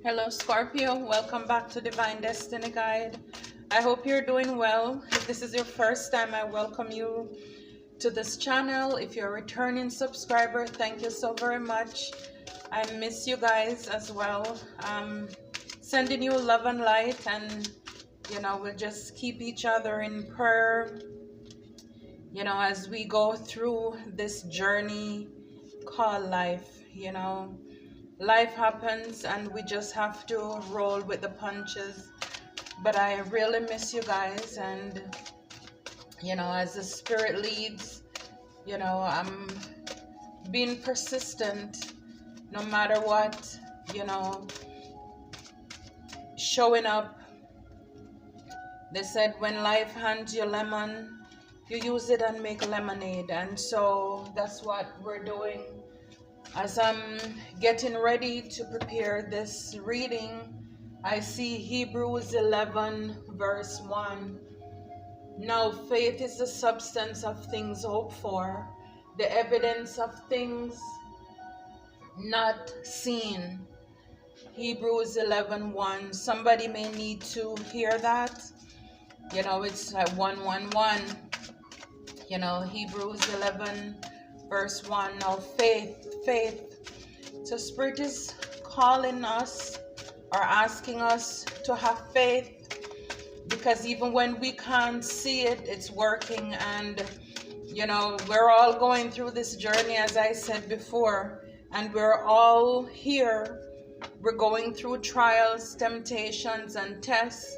Hello Scorpio, welcome back to Divine Destiny Guide. I hope you're doing well. If this is your first time, I welcome you to this channel. If you're a returning subscriber, thank you so very much. I miss you guys as well. Sending you love and light, and we'll just keep each other in prayer, as we go through this journey called life. Life happens and we just have to roll with the punches. But I really miss you guys, and as the spirit leads, I'm being persistent no matter what, showing up. They said when life hands you lemon, you use it and make lemonade, and so that's what we're doing. As I'm getting ready to prepare this reading, I see Hebrews 11 verse 1. Now faith is the substance of things hoped for, the evidence of things not seen. Hebrews 11:1. Somebody may need to hear that. It's like 111. Hebrews 11 verse 1. Now faith. So Spirit is calling us or asking us to have faith, because even when we can't see it, it's working. And we're all going through this journey, as I said before, and we're all here. We're going through trials, temptations, and tests,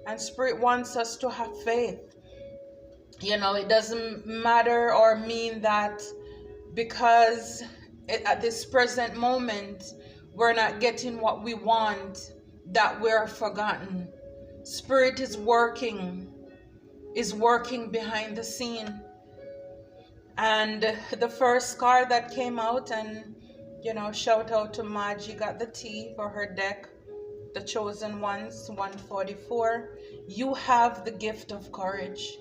and Spirit wants us to have faith. It doesn't matter or mean that because at this present moment we're not getting what we want, that we're forgotten. Spirit is working behind the scene. And the first card that came out, and shout out to Maggie, got the T for her deck, the Chosen Ones, 144. You have the gift of courage.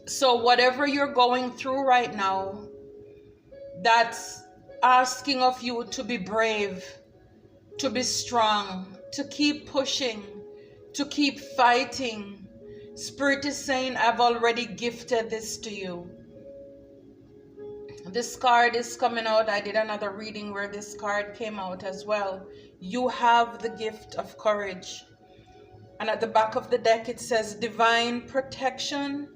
So whatever you're going through right now, that's asking of you to be brave, to be strong, to keep pushing, to keep fighting. Spirit is saying, I've already gifted this to you. This card is coming out. I did another reading where this card came out as well. You have the gift of courage. And at the back of the deck it says divine protection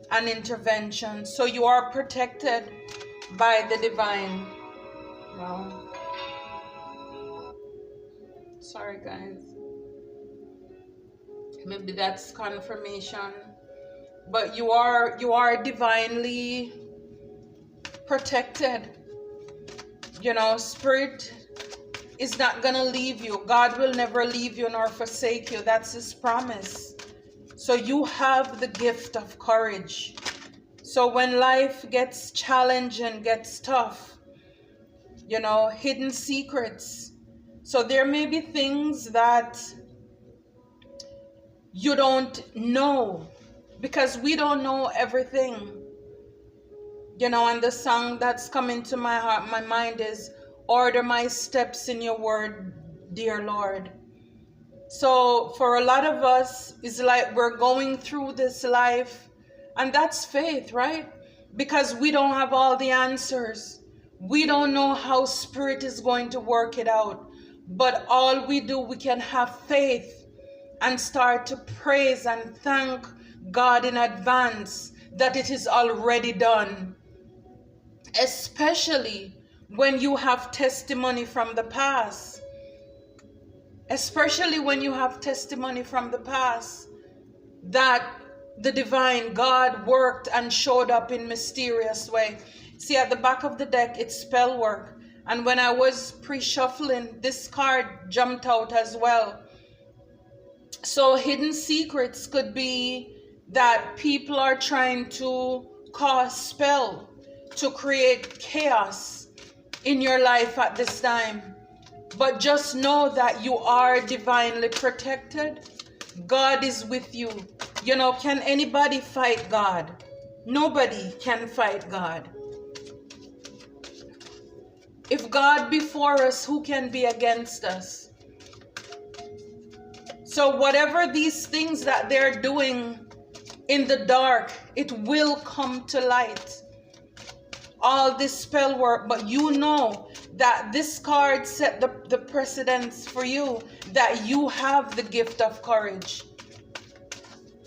and intervention. So you are protected by the divine. Wow. Sorry guys. Maybe that's confirmation. But you are divinely protected. Spirit is not gonna leave you. God will never leave you nor forsake you. That's His promise. So you have the gift of courage. So when life gets challenging, gets tough, hidden secrets. So there may be things that you don't know, because we don't know everything. And the song that's coming to my heart, my mind is, order my steps in your word, dear Lord. So for a lot of us, it's like we're going through this life, and that's faith, right? Because we don't have all the answers. We don't know how Spirit is going to work it out. But all we do, we can have faith and start to praise and thank God in advance that it is already done. Especially when you have testimony from the past. Especially when you have testimony from the past that the divine God worked and showed up in mysterious way. See, at the back of the deck, it's spell work. And when I was pre-shuffling, this card jumped out as well. So hidden secrets could be that people are trying to cause spell, to create chaos in your life at this time. But just know that you are divinely protected. God is with you. Can anybody fight God? Nobody can fight God. If God be for us, who can be against us? So whatever these things that they're doing in the dark, it will come to light. All this spell work, but you know that this card set the precedence for you, that you have the gift of courage.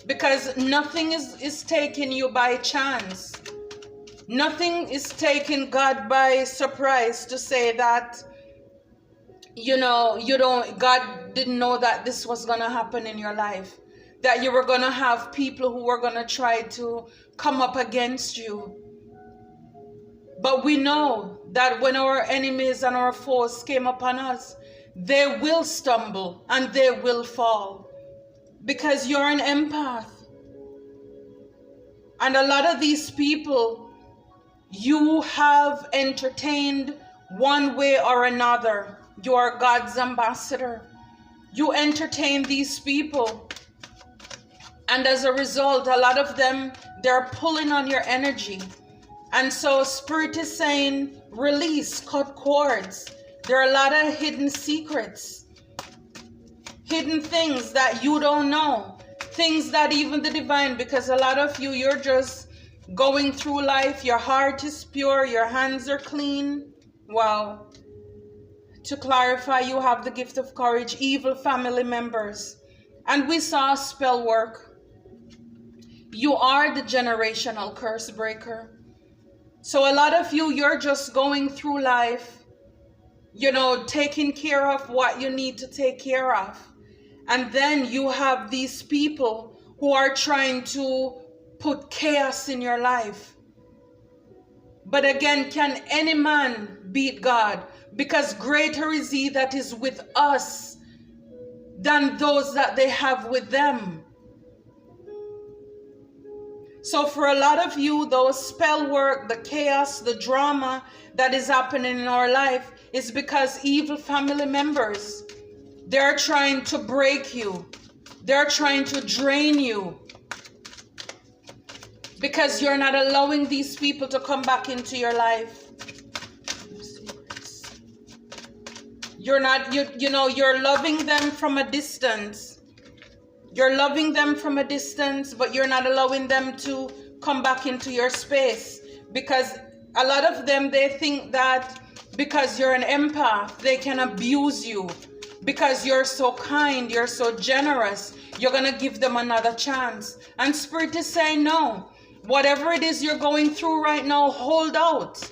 Because nothing is taking you by chance. Nothing is taking God by surprise to say that, you know, God didn't know that this was going to happen in your life. That you were going to have people who were going to try to come up against you. But we know that when our enemies and our foes came upon us, they will stumble and they will fall. Because you're an empath. And a lot of these people, you have entertained one way or another. You are God's ambassador. You entertain these people. And as a result, a lot of them, they're pulling on your energy. And so Spirit is saying, release, cut cords. There are a lot of hidden secrets. Hidden things that you don't know. Things that even the divine, because a lot of you, you're just going through life. Your heart is pure. Your hands are clean. Wow. To clarify, you have the gift of courage. Evil family members. And we saw spell work. You are the generational curse breaker. So a lot of you, you're just going through life, you know, taking care of what you need to take care of. And then you have these people who are trying to put chaos in your life. But again, can any man beat God? Because greater is he that is with us than those that they have with them. So for a lot of you, those spell work, the chaos, the drama that is happening in our life is because evil family members, they're trying to break you. They're trying to drain you. Because you're not allowing these people to come back into your life. You're not, you know, you're loving them from a distance. You're loving them from a distance, but you're not allowing them to come back into your space. Because a lot of them, they think that because you're an empath, they can abuse you. Because you're so kind, you're so generous, you're going to give them another chance. And Spirit is saying, no, whatever it is you're going through right now, hold out.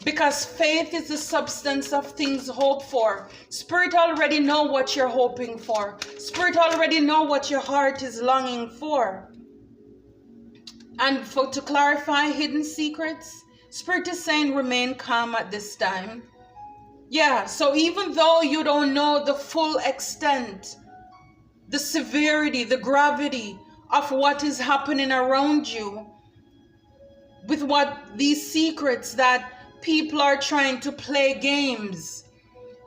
Because faith is the substance of things hoped for. Spirit already know what you're hoping for. Spirit already know what your heart is longing for. And to clarify hidden secrets, Spirit is saying remain calm at this time. Yeah, so even though you don't know the full extent, the severity, the gravity of what is happening around you, with what these secrets that people are trying to play games,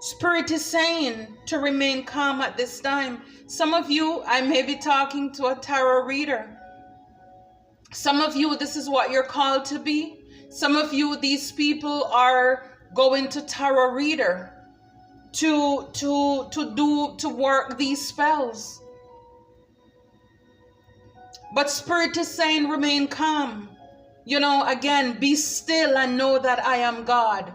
Spirit is saying to remain calm at this time. Some of you, I may be talking to a tarot reader. Some of you, this is what you're called to be. Some of you, these people are going to tarot reader to work these spells. But Spirit is saying remain calm. You know, again, be still and know that I am God.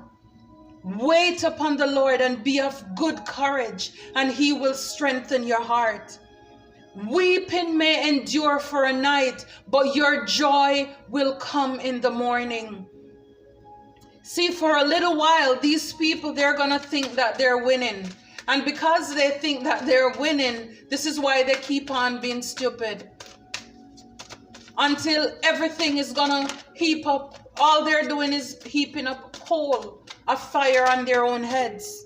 Wait upon the Lord and be of good courage, and he will strengthen your heart. Weeping may endure for a night, but your joy will come in the morning. See, for a little while, these people, they're going to think that they're winning. And because they think that they're winning, this is why they keep on being stupid. Until everything is gonna heap up. All they're doing is heaping up a coal of fire on their own heads.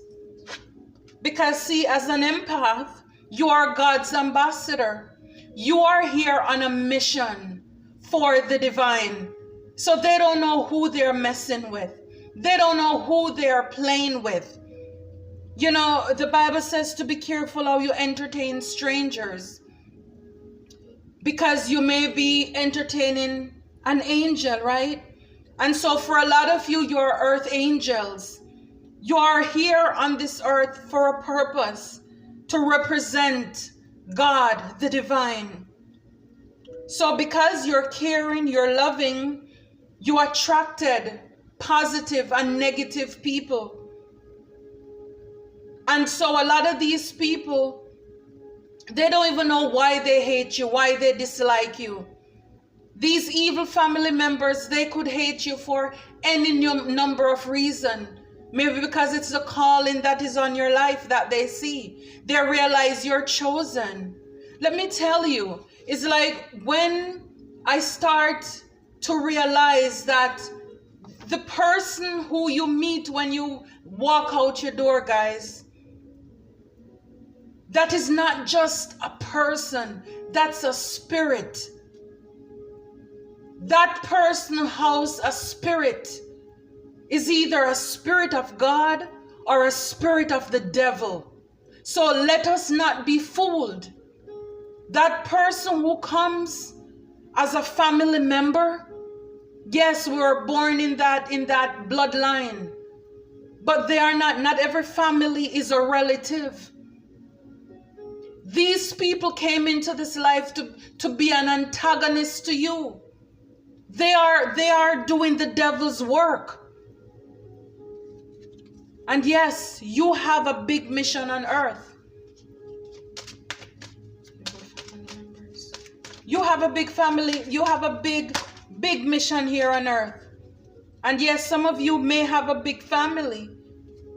Because see, as an empath, you are God's ambassador. You are here on a mission for the divine. So they don't know who they're messing with. They don't know who they're playing with. You know, the Bible says to be careful how you entertain strangers. Because you may be entertaining an angel, right? And so for a lot of you, you're earth angels. You are here on this earth for a purpose, to represent God, the divine. So because you're caring, you're loving, you attracted positive and negative people. And so a lot of these people, they don't even know why they hate you, why they dislike you. These evil family members, they could hate you for any number of reasons. Maybe because it's the calling that is on your life that they see. They realize you're chosen. Let me tell you, it's like when I start to realize that the person who you meet when you walk out your door, guys, that is not just a person, that's a spirit. That person house a spirit is either a spirit of God or a spirit of the devil. So let us not be fooled. That person who comes as a family member, yes, we were born in that bloodline, but they are not every family is a relative. These people came into this life to be an antagonist to you. They are doing the devil's work. And yes, you have a big mission on earth. You have a big family. You have a big mission here on earth. And yes, some of you may have a big family.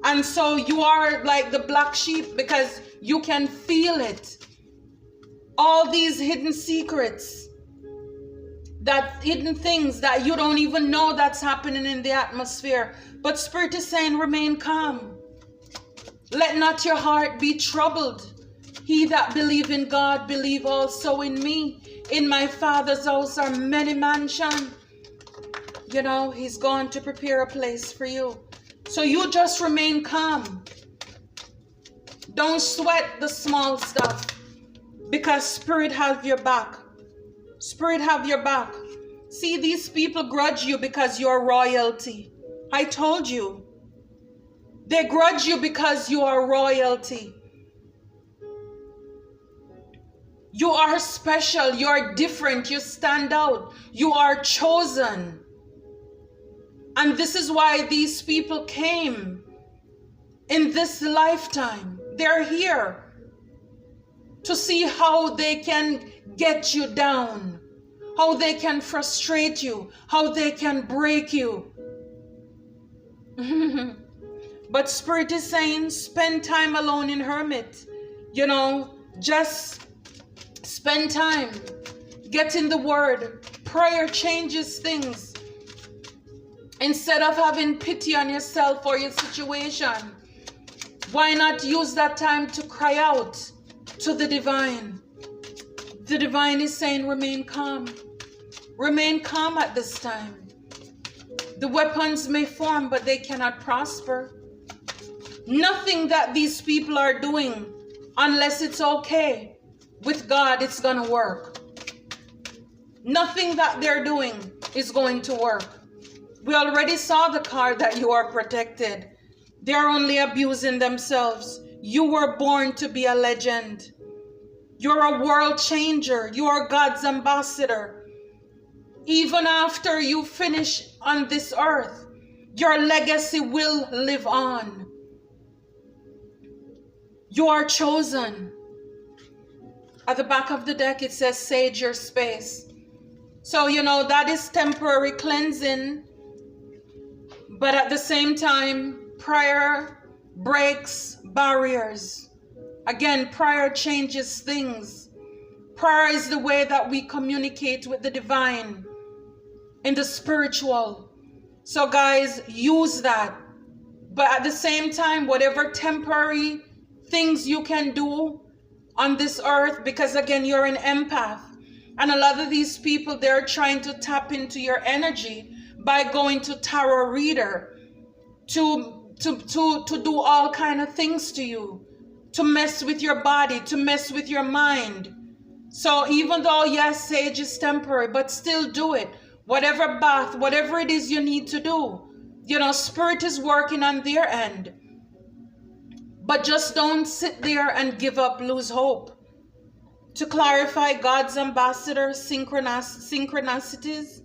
And so you are like the black sheep because you can feel it. All these hidden secrets, that hidden things that you don't even know that's happening in the atmosphere. But Spirit is saying, remain calm. Let not your heart be troubled. He that believe in God, believe also in me. In my Father's house are many mansions. You know, he's gone to prepare a place for you. So you just remain calm. Don't sweat the small stuff, because Spirit has your back. Spirit have your back. See, these people grudge you because you're royalty. I told you. They grudge you because you are royalty. You are special. You are different. You stand out. You are chosen. And this is why these people came in this lifetime. They're here to see how they can get you down, how they can frustrate you, how they can break you. But Spirit is saying, spend time alone in hermit. You know, just spend time. Get in the Word. Prayer changes things. Instead of having pity on yourself or your situation, why not use that time to cry out to the divine? The divine is saying, remain calm. Remain calm at this time. The weapons may form, but they cannot prosper. Nothing that these people are doing, unless it's okay with God, it's going to work. Nothing that they're doing is going to work. We already saw the card that you are protected. They're only abusing themselves. You were born to be a legend. You're a world changer. You are God's ambassador. Even after you finish on this earth, your legacy will live on. You are chosen. At the back of the deck, it says, sage your space. So, you know, that is temporary cleansing. But at the same time, prayer breaks barriers. Again, prayer changes things. Prayer is the way that we communicate with the divine in the spiritual. So guys, use that. But at the same time, whatever temporary things you can do on this earth, because again, you're an empath. And a lot of these people, they're trying to tap into your energy by going to tarot reader to do all kind of things to you, to mess with your body, to mess with your mind. So even though, yes, sage is temporary, but still do it. Whatever bath, whatever it is you need to do, you know, Spirit is working on their end. But just don't sit there and give up, lose hope. to clarify God's ambassador synchronicities.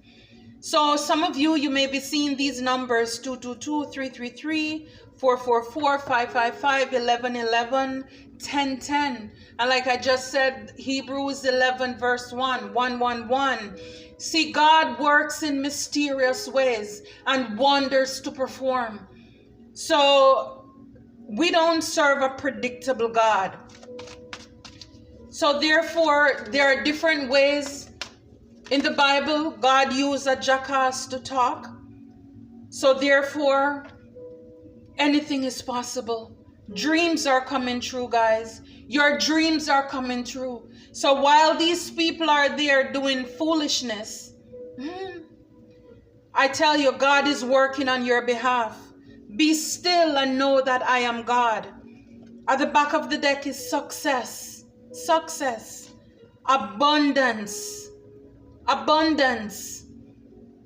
So some of you, you may be seeing these numbers 222, 333, 444, 555, 1111, 1010. And like I just said, Hebrews 11 verse 1, 111. See, God works in mysterious ways and wonders to perform. So we don't serve a predictable God. So therefore, there are different ways in the Bible. God used a jackass to talk. So therefore, anything is possible. Dreams are coming true, guys. Your dreams are coming true. So while these people are there doing foolishness, I tell you, God is working on your behalf. Be still and know that I am God. At the back of the deck is success, success, abundance, abundance.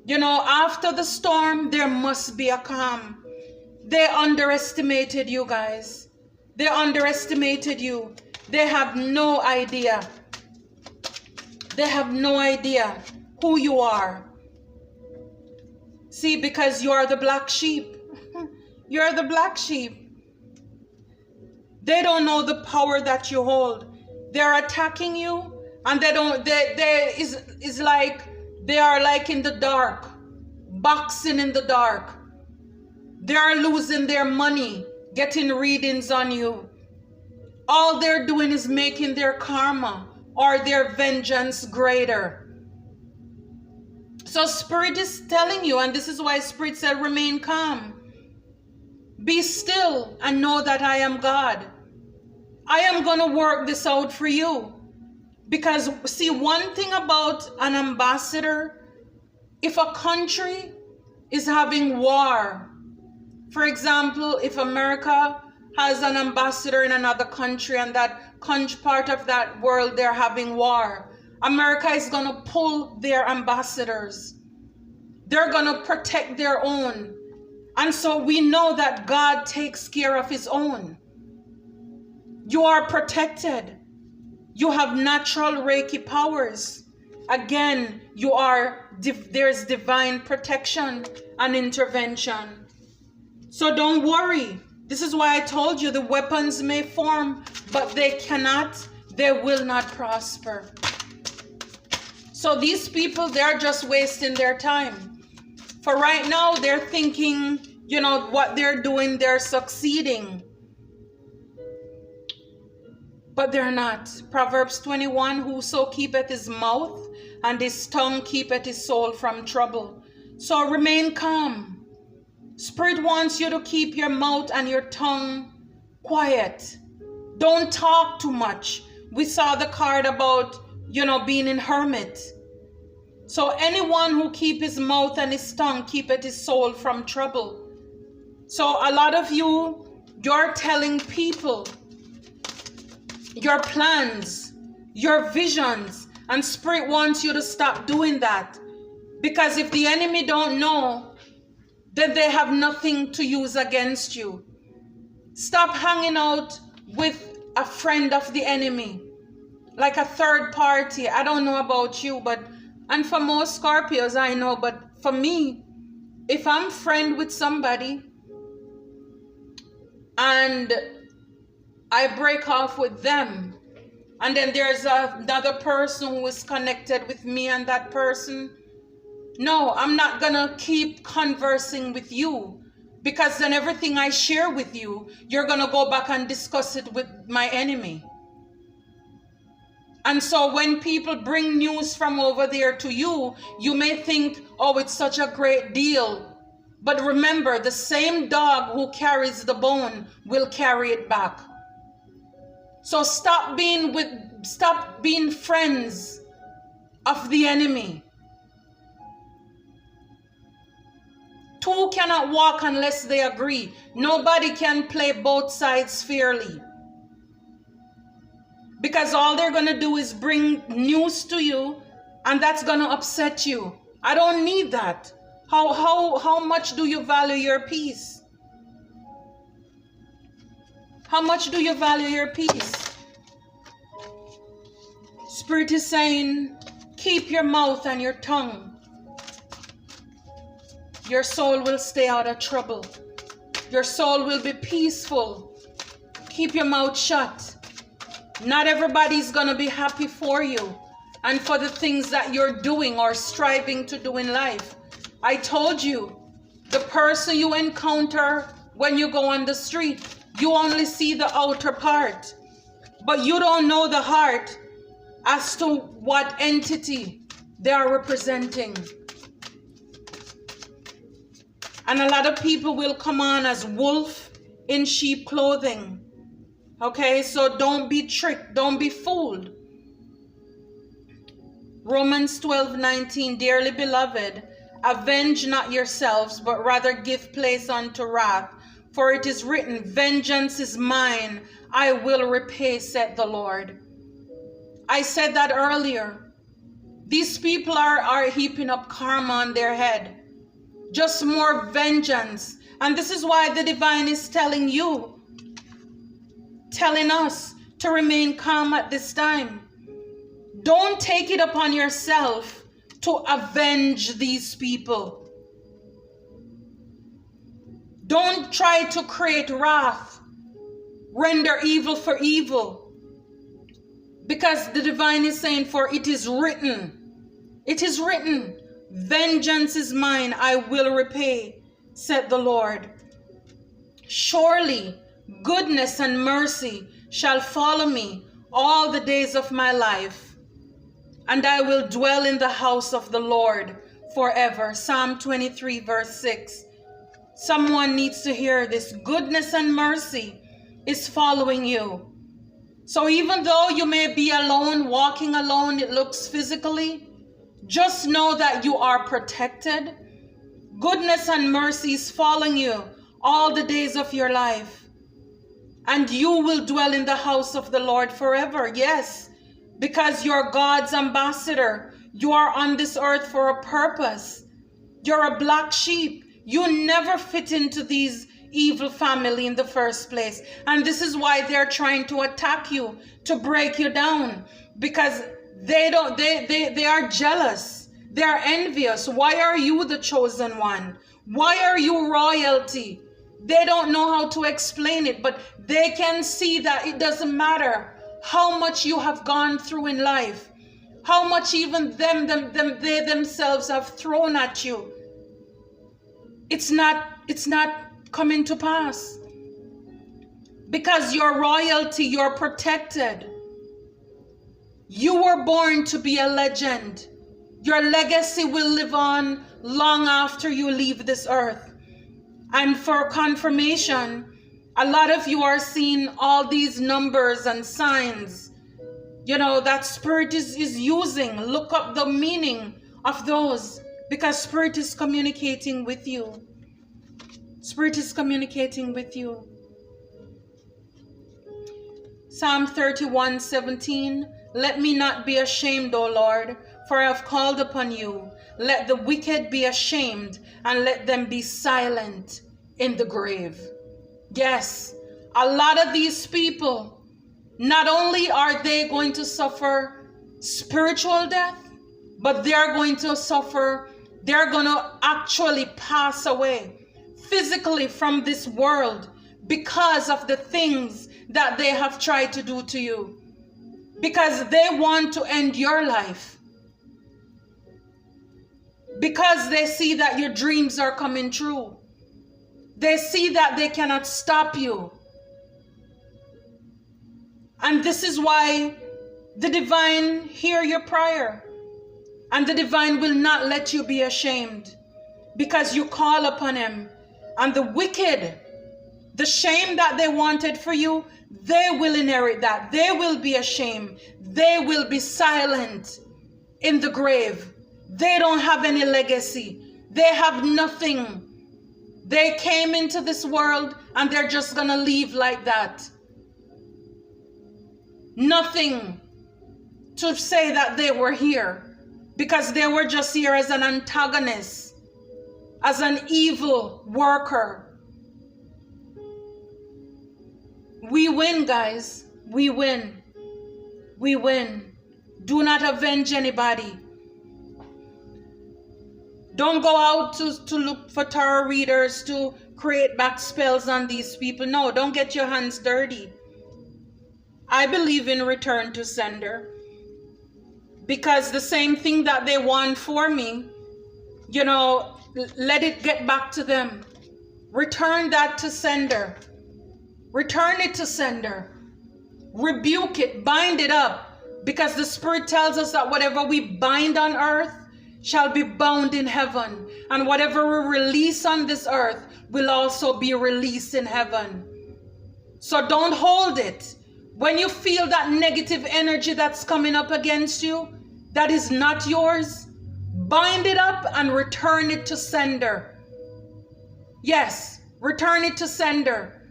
You know, after the storm, there must be a calm. They underestimated you, guys. They underestimated you. They have no idea. They have no idea who you are. See, because you are the black sheep. You're the black sheep. They don't know the power that you hold. They're attacking you, and they don't. It's like they are like in the dark, boxing in the dark. They are losing their money, getting readings on you. All they're doing is making their karma or their vengeance greater. So Spirit is telling you, and this is why Spirit said, remain calm. Be still and know that I am God. I am going to work this out for you. Because see, one thing about an ambassador, if a country is having war, for example, if America has an ambassador in another country and that part of that world, they're having war, America is going to pull their ambassadors. They're going to protect their own. And so we know that God takes care of his own. You are protected. You have natural Reiki powers. Again, there's divine protection and intervention. So don't worry. This is why I told you the weapons may form, but they will not prosper. So these people, they're just wasting their time. For right now, they're thinking, you know, what they're doing, they're succeeding. But they're not. Proverbs 21, whoso keepeth his mouth and his tongue keepeth his soul from trouble. So remain calm. Spirit wants you to keep your mouth and your tongue quiet. Don't talk too much. We saw the card about, you know, being in hermit. So anyone who keep his mouth and his tongue keepeth his soul from trouble. So a lot of you're telling people your plans, your visions, and Spirit wants you to stop doing that. Because if the enemy don't know, then they have nothing to use against you. Stop hanging out with a friend of the enemy, like a third party. I don't know about you, and for most Scorpios I know, but for me, if I'm friend with somebody and I break off with them, and then there's another person who is connected with me and that person, no, I'm not gonna keep conversing with you, because then everything I share with you, you're gonna go back and discuss it with my enemy. And so when people bring news from over there to you, you may think, oh, it's such a great deal. But remember, the same dog who carries the bone will carry it back. So stop being friends of the enemy. Two cannot walk unless they agree. Nobody can play both sides fairly. Because all they're going to do is bring news to you, and that's going to upset you. I don't need that. How much do you value your peace? How much do you value your peace? Spirit is saying, keep your mouth and your tongue. Your soul will stay out of trouble. Your soul will be peaceful. Keep your mouth shut. Not everybody's going to be happy for you and for the things that you're doing or striving to do in life. I told you, the person you encounter when you go on the street, you only see the outer part, but you don't know the heart as to what entity they are representing. And a lot of people will come on as wolf in sheep clothing. Okay, so don't be tricked, don't be fooled. Romans 12:19, dearly beloved, avenge not yourselves, but rather give place unto wrath. For it is written, vengeance is mine, I will repay, said the Lord. I said that earlier. These people are heaping up karma on their head. Just more vengeance. And this is why the divine is telling you, telling us to remain calm at this time. Don't take it upon yourself to avenge these people. Don't try to create wrath, render evil for evil. Because the divine is saying, for it is written, vengeance is mine, I will repay, said the Lord. Surely goodness and mercy shall follow me all the days of my life, and I will dwell in the house of the Lord forever. Psalm 23 verse 6. Someone needs to hear this. Goodness and mercy is following you. So even though you may be alone, walking alone, it looks physically, just know that you are protected. Goodness and mercy is following you all the days of your life. And you will dwell in the house of the Lord forever. Yes, because you're God's ambassador. You are on this earth for a purpose. You're a black sheep. You never fit into these evil family in the first place. And this is why they're trying to attack you, to break you down, because they are jealous. They are envious. Why are you the chosen one? Why are you royalty? They don't know how to explain it, but they can see that it doesn't matter how much you have gone through in life, how much even they themselves have thrown at you. It's not coming to pass, because you're royalty, you're protected. You were born to be a legend. Your legacy will live on long after you leave this earth. And for confirmation, a lot of you are seeing all these numbers and signs, you know, that Spirit is using. Look up the meaning of those, because Spirit is communicating with you. Spirit is communicating with you. Psalm 31:17. Let me not be ashamed, O Lord, for I have called upon you. Let the wicked be ashamed, and let them be silent in the grave. Yes, a lot of these people, not only are they going to suffer spiritual death, but they're going to actually pass away physically from this world because of the things that they have tried to do to you. Because they want to end your life. Because they see that your dreams are coming true. They see that they cannot stop you. And this is why the divine hear your prayer. And the divine will not let you be ashamed, because you call upon him. And the wicked, the shame that they wanted for you, they will inherit that. They will be ashamed. They will be silent in the grave. They don't have any legacy. They have nothing. They came into this world and they're just going to leave like that. Nothing to say that they were here, because they were just here as an antagonist, as an evil worker. We win, guys. We win. We win. Do not avenge anybody. Don't go out to look for tarot readers to create back spells on these people. No, don't get your hands dirty. I believe in return to sender. Because the same thing that they want for me, you know, let it get back to them. Return that to sender. Return it to sender. Rebuke it, bind it up. Because the Spirit tells us that whatever we bind on earth shall be bound in heaven. And whatever we release on this earth will also be released in heaven. So don't hold it. When you feel that negative energy that's coming up against you, that is not yours, bind it up and return it to sender. Yes, return it to sender.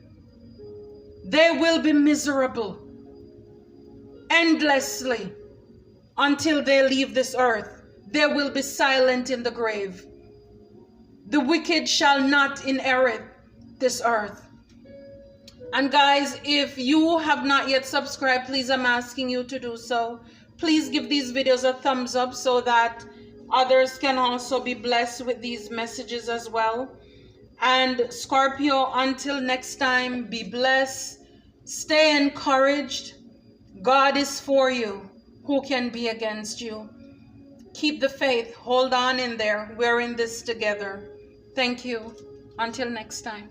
They will be miserable endlessly until they leave this earth. They will be silent in the grave. The wicked shall not inherit this earth. And guys, if you have not yet subscribed, please, I'm asking you to do so. Please give these videos a thumbs up so that others can also be blessed with these messages as well. And Scorpio, until next time, be blessed. Stay encouraged. God is for you. Who can be against you? Keep the faith. Hold on in there. We're in this together. Thank you. Until next time.